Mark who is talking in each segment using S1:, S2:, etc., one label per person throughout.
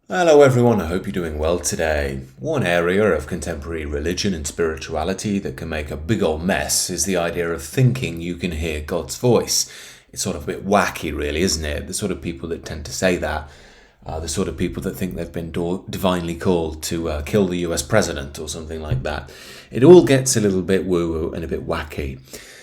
S1: Hello everyone, I hope you're doing well today. One area of contemporary religion and spirituality that can make a big old mess is the idea of thinking you can hear God's voice. It's sort of a bit wacky really, isn't it? The sort of people that tend to say that are the sort of people that think they've been divinely called to kill the US president or something like that. It all gets a little bit woo-woo and a bit wacky.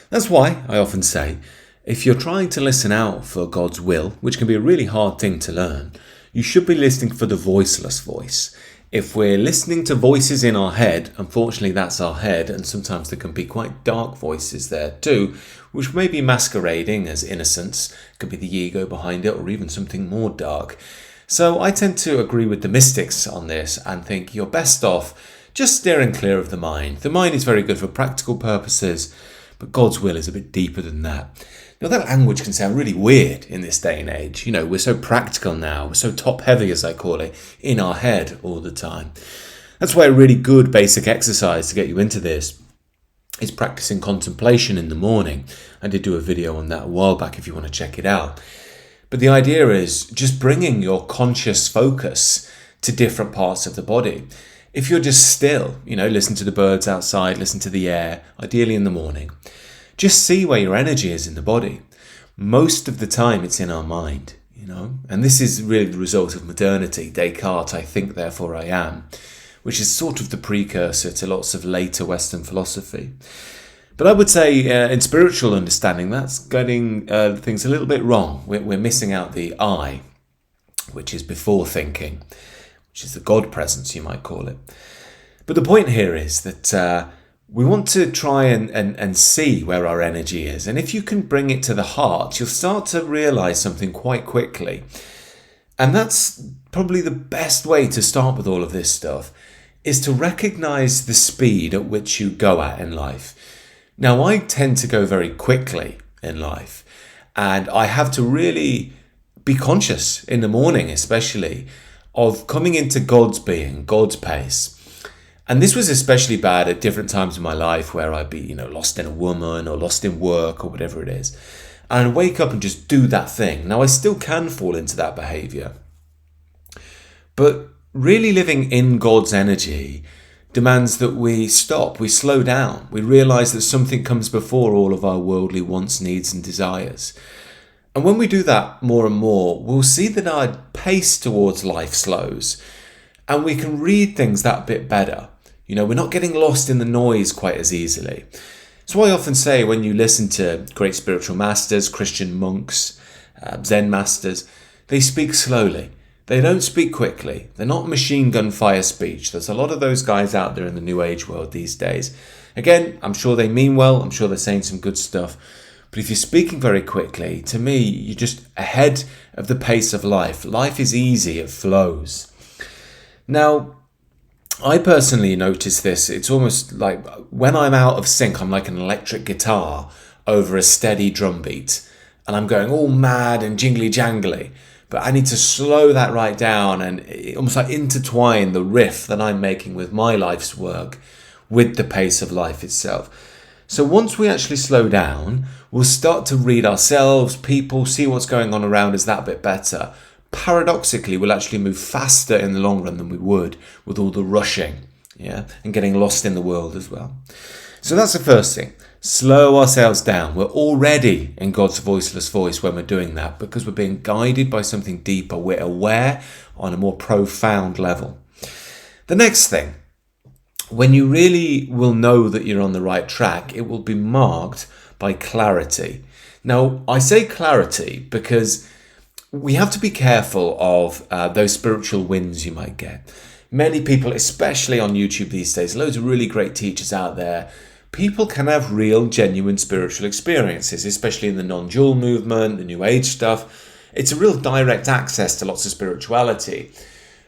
S1: That's why I often say, if you're trying to listen out for God's will, which can be a really hard thing to learn, you should be listening for the voiceless voice. If we're listening to voices in our head, unfortunately that's our head, and sometimes there can be quite dark voices there too, which may be masquerading as innocence, could be the ego behind it, or even something more dark. So I tend to agree with the mystics on this and think you're best off just steering clear of the mind. The mind is very good for practical purposes, but God's will is a bit deeper than that. Now, that language can sound really weird in this day and age. You know, we're so practical now, we're so top heavy, as I call it, in our head all the time. That's why a really good basic exercise to get you into this is practicing contemplation in the morning. I did do a video on that a while back if you want to check it out. But the idea is just bringing your conscious focus to different parts of the body. If you're just still, listen to the birds outside, listen to the air, ideally in the morning. Just see where your energy is in the body. Most of the time it's in our mind, and this is really the result of modernity. Descartes, I think, therefore I am, which is sort of the precursor to lots of later Western philosophy. But I would say in spiritual understanding, that's getting things a little bit wrong. We're missing out the I, which is before thinking, which is the God presence, you might call it. But the point here is that we want to try and see where our energy is. And if you can bring it to the heart, you'll start to realize something quite quickly. And that's probably the best way to start with all of this stuff, is to recognize the speed at which you go at in life. Now, I tend to go very quickly in life, and I have to really be conscious in the morning, especially, of coming into God's being, God's pace. And this was especially bad at different times in my life where I'd be, lost in a woman or lost in work or whatever it is. And I'd wake up and just do that thing. Now, I still can fall into that behavior. But really living in God's energy demands that we stop, we slow down. We realize that something comes before all of our worldly wants, needs, and desires. And when we do that more and more, we'll see that our pace towards life slows. And we can read things that bit better. We're not getting lost in the noise quite as easily. So I often say when you listen to great spiritual masters, Christian monks, Zen masters, they speak slowly. They don't speak quickly. They're not machine gun fire speech. There's a lot of those guys out there in the New Age world these days. Again, I'm sure they mean well. I'm sure they're saying some good stuff. But if you're speaking very quickly, to me, you're just ahead of the pace of life. Life is easy. It flows. Now, I personally notice this. It's almost like when I'm out of sync, I'm like an electric guitar over a steady drum beat. And I'm going all mad and jingly jangly. But I need to slow that right down and almost like intertwine the riff that I'm making with my life's work with the pace of life itself. So once we actually slow down, we'll start to read ourselves, people, see what's going on around us that bit better. Paradoxically, we'll actually move faster in the long run than we would with all the rushing, and getting lost in the world as well. So that's the first thing. Slow ourselves down. We're already in God's voiceless voice when we're doing that because we're being guided by something deeper. We're aware on a more profound level. The next thing, when you really will know that you're on the right track, it will be marked by clarity. Now, I say clarity because we have to be careful of those spiritual wins you might get. Many people, especially on YouTube these days, loads of really great teachers out there, people can have real, genuine spiritual experiences, especially in the non-dual movement, the New Age stuff. It's a real direct access to lots of spirituality.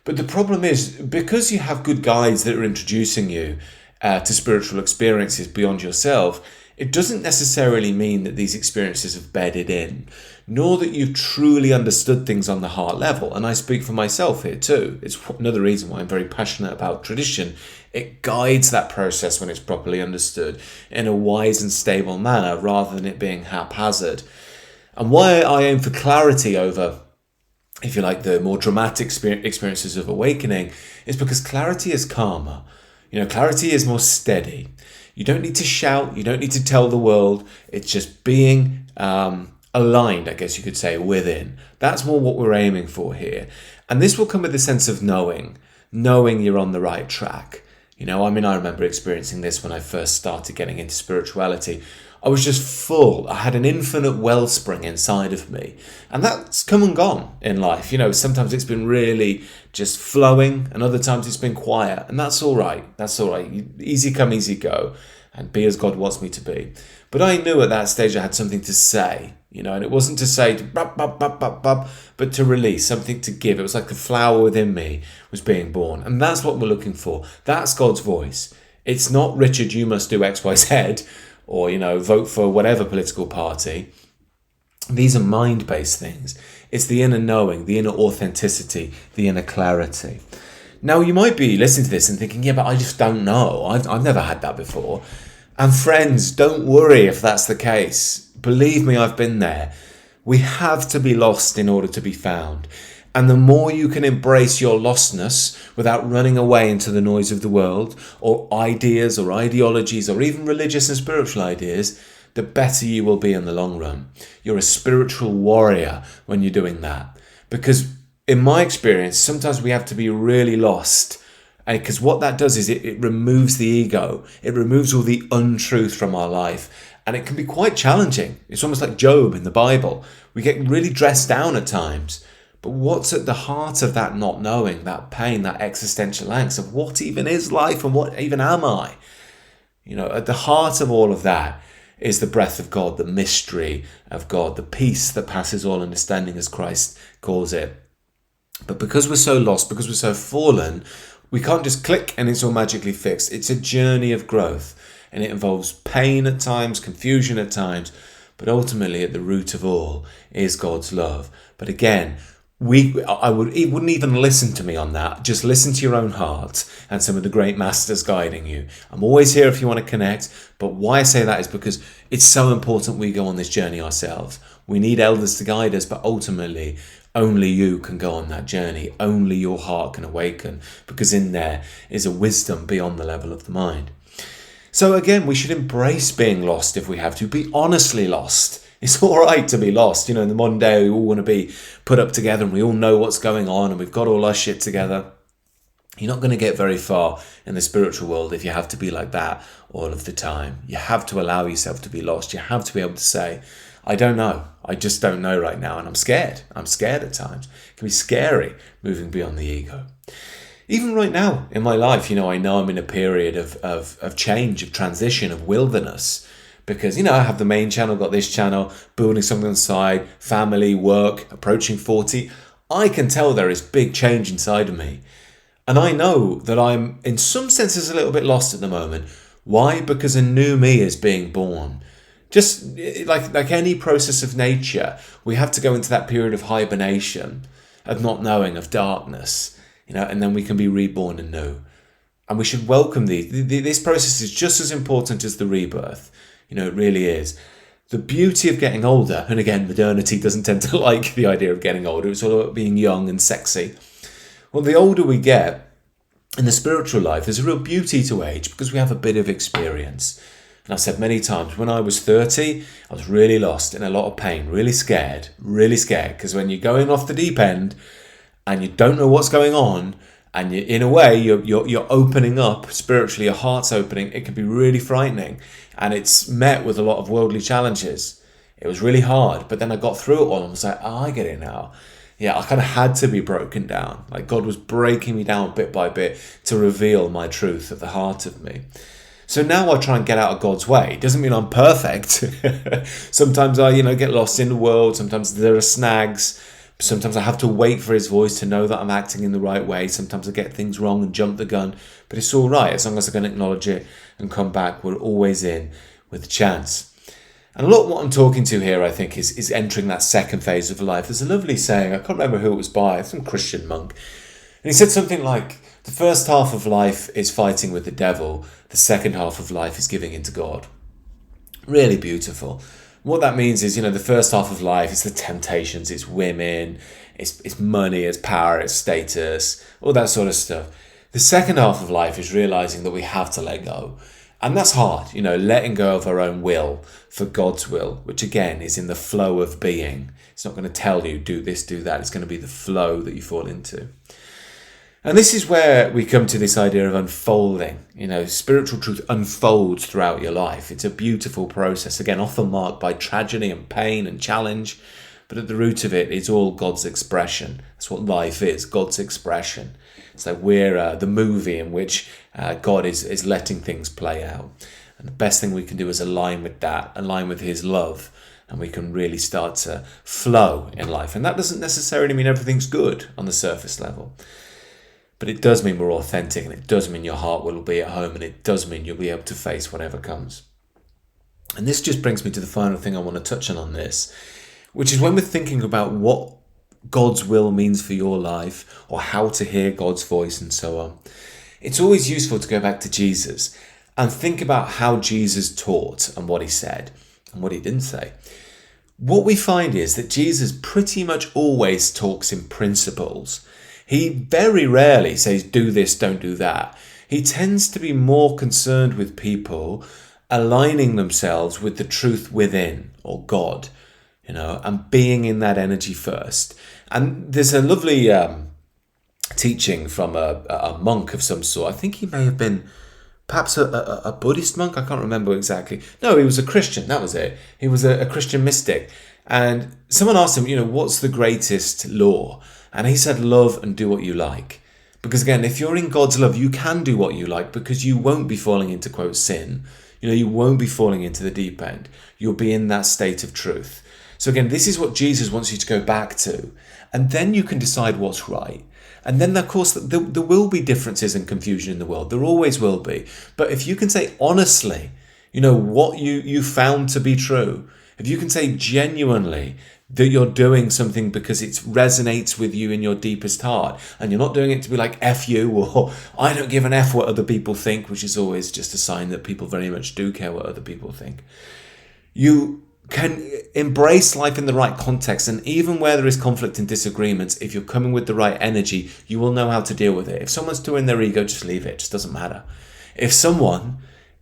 S1: But the problem is, because you have good guides that are introducing you to spiritual experiences beyond yourself, it doesn't necessarily mean that these experiences have bedded in, nor that you've truly understood things on the heart level. And I speak for myself here too. It's another reason why I'm very passionate about tradition. It guides that process when it's properly understood in a wise and stable manner rather than it being haphazard. And why I aim for clarity over if you like, the more dramatic experiences of awakening, is because clarity is calmer. Clarity is more steady. You don't need to shout. You don't need to tell the world. It's just being aligned, I guess you could say, within. That's more what we're aiming for here. And this will come with a sense of knowing you're on the right track. I remember experiencing this when I first started getting into spirituality. I was just full. I had an infinite wellspring inside of me. And that's come and gone in life. Sometimes it's been really just flowing, and other times it's been quiet. And that's all right. That's all right. Easy come, easy go, and be as God wants me to be. But I knew at that stage I had something to say, and it wasn't to say, but to release, something to give. It was like the flower within me was being born. And that's what we're looking for. That's God's voice. It's not, Richard, you must do X, Y, Z, or, vote for whatever political party. These are mind-based things. It's the inner knowing, the inner authenticity, the inner clarity. Now, you might be listening to this and thinking, yeah, but I just don't know. I've never had that before. And friends, don't worry if that's the case. Believe me, I've been there. We have to be lost in order to be found. And the more you can embrace your lostness without running away into the noise of the world, or ideas or ideologies, or even religious and spiritual ideas, the better you will be in the long run. You're a spiritual warrior when you're doing that. Because in my experience, sometimes we have to be really lost. Because what that does is it removes the ego. It removes all the untruth from our life. And it can be quite challenging. It's almost like Job in the Bible. We get really dressed down at times. But what's at the heart of that not knowing, that pain, that existential angst of what even is life and what even am I? At the heart of all of that is the breath of God, the mystery of God, the peace that passes all understanding, as Christ calls it. But because we're so lost, because we're so fallen, we can't just click and it's all magically fixed. It's a journey of growth, and it involves pain at times, confusion at times, but ultimately at the root of all is God's love. But again, it wouldn't even listen to me on that. Just listen to your own heart and some of the great masters guiding you. I'm always here if you want to connect, but why I say that is because it's so important we go on this journey ourselves. We need elders to guide us, but ultimately only you can go on that journey. Only your heart can awaken, because in there is a wisdom beyond the level of the mind. So again, we should embrace being lost if we have to. Be honestly lost. It's all right to be lost. In the modern day, we all want to be put up together and we all know what's going on and we've got all our shit together. You're not going to get very far in the spiritual world if you have to be like that all of the time. You have to allow yourself to be lost. You have to be able to say, I don't know. I just don't know right now. And I'm scared. I'm scared at times. It can be scary moving beyond the ego. Even right now in my life, I know I'm in a period of change, of transition, of wilderness. Because, I have the main channel, got this channel, building something on the side, family, work, approaching 40. I can tell there is big change inside of me. And I know that I'm, in some senses, a little bit lost at the moment. Why? Because a new me is being born. Just like any process of nature, we have to go into that period of hibernation, of not knowing, of darkness, and then we can be reborn anew. And we should welcome these. This process is just as important as the rebirth. It really is. The beauty of getting older, and again, modernity doesn't tend to like the idea of getting older. It's all about being young and sexy. Well, the older we get in the spiritual life, there's a real beauty to age because we have a bit of experience. And I've said many times, when I was 30, I was really lost, in a lot of pain, really scared. Because when you're going off the deep end and you don't know what's going on, and in a way, you're opening up spiritually, your heart's opening, it can be really frightening. And it's met with a lot of worldly challenges. It was really hard, but then I got through it all and was like, I get it now. Yeah, I kind of had to be broken down. Like God was breaking me down bit by bit to reveal my truth at the heart of me. So now I try and get out of God's way. It doesn't mean I'm perfect. Sometimes I, get lost in the world. Sometimes there are snags. Sometimes I have to wait for his voice to know that I'm acting in the right way. Sometimes I get things wrong and jump the gun. But it's all right. As long as I can acknowledge it and come back, we're always in with a chance. And a lot of what I'm talking to here, I think, is entering that second phase of life. There's a lovely saying, I can't remember who it was by, some Christian monk. And he said something like, the first half of life is fighting with the devil. The second half of life is giving into God. Really beautiful. What that means is, the first half of life is the temptations, it's women, It's money, it's power, it's status, all that sort of stuff. The second half of life is realizing that we have to let go. And that's hard, letting go of our own will for God's will, which again is in the flow of being. It's not going to tell you, do this, do that. It's going to be the flow that you fall into. And this is where we come to this idea of unfolding. Spiritual truth unfolds throughout your life. It's a beautiful process, again, often marked by tragedy and pain and challenge. But at the root of it is all God's expression. That's what life is, God's expression. So we're the movie in which God is letting things play out. And the best thing we can do is align with that, align with his love, and we can really start to flow in life. And that doesn't necessarily mean everything's good on the surface level. But it does mean we're authentic, and it does mean your heart will be at home, and it does mean you'll be able to face whatever comes. And this just brings me to the final thing I want to touch on this, which is when we're thinking about what God's will means for your life, or how to hear God's voice and so on. It's always useful to go back to Jesus and think about how Jesus taught and what he said and what he didn't say. What we find is that Jesus pretty much always talks in principles. He very rarely says, do this, don't do that. He tends to be more concerned with people aligning themselves with the truth within, or God, and being in that energy first. And there's a lovely teaching from a monk of some sort. I think he may have been perhaps a Buddhist monk. I can't remember exactly. No, he was a Christian. That was it. He was a Christian mystic. And someone asked him, what's the greatest law? And he said, love and do what you like. Because again, if you're in God's love, you can do what you like, because you won't be falling into, quote, sin. You won't be falling into the deep end. You'll be in that state of truth. So again, this is what Jesus wants you to go back to. And then you can decide what's right. And then, of course, there will be differences and confusion in the world. There always will be. But if you can say honestly, what you found to be true, if you can say genuinely that you're doing something because it resonates with you in your deepest heart, and you're not doing it to be like F you, or I don't give an F what other people think, which is always just a sign that people very much do care what other people think. You can embrace life in the right context, and even where there is conflict and disagreements, if you're coming with the right energy, you will know how to deal with it. If someone's too in their ego, just leave it. It just doesn't matter. If someone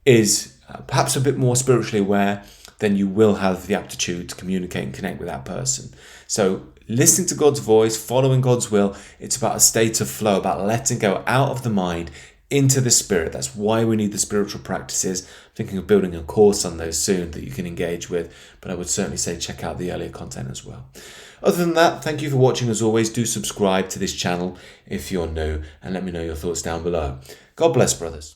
S1: is perhaps a bit more spiritually aware, then you will have the aptitude to communicate and connect with that person. So listening to God's voice, following God's will, it's about a state of flow, about letting go out of the mind into the spirit. That's why we need the spiritual practices. I'm thinking of building a course on those soon that you can engage with, but I would certainly say check out the earlier content as well. Other than that, thank you for watching. As always, do subscribe to this channel if you're new, and let me know your thoughts down below. God bless, brothers.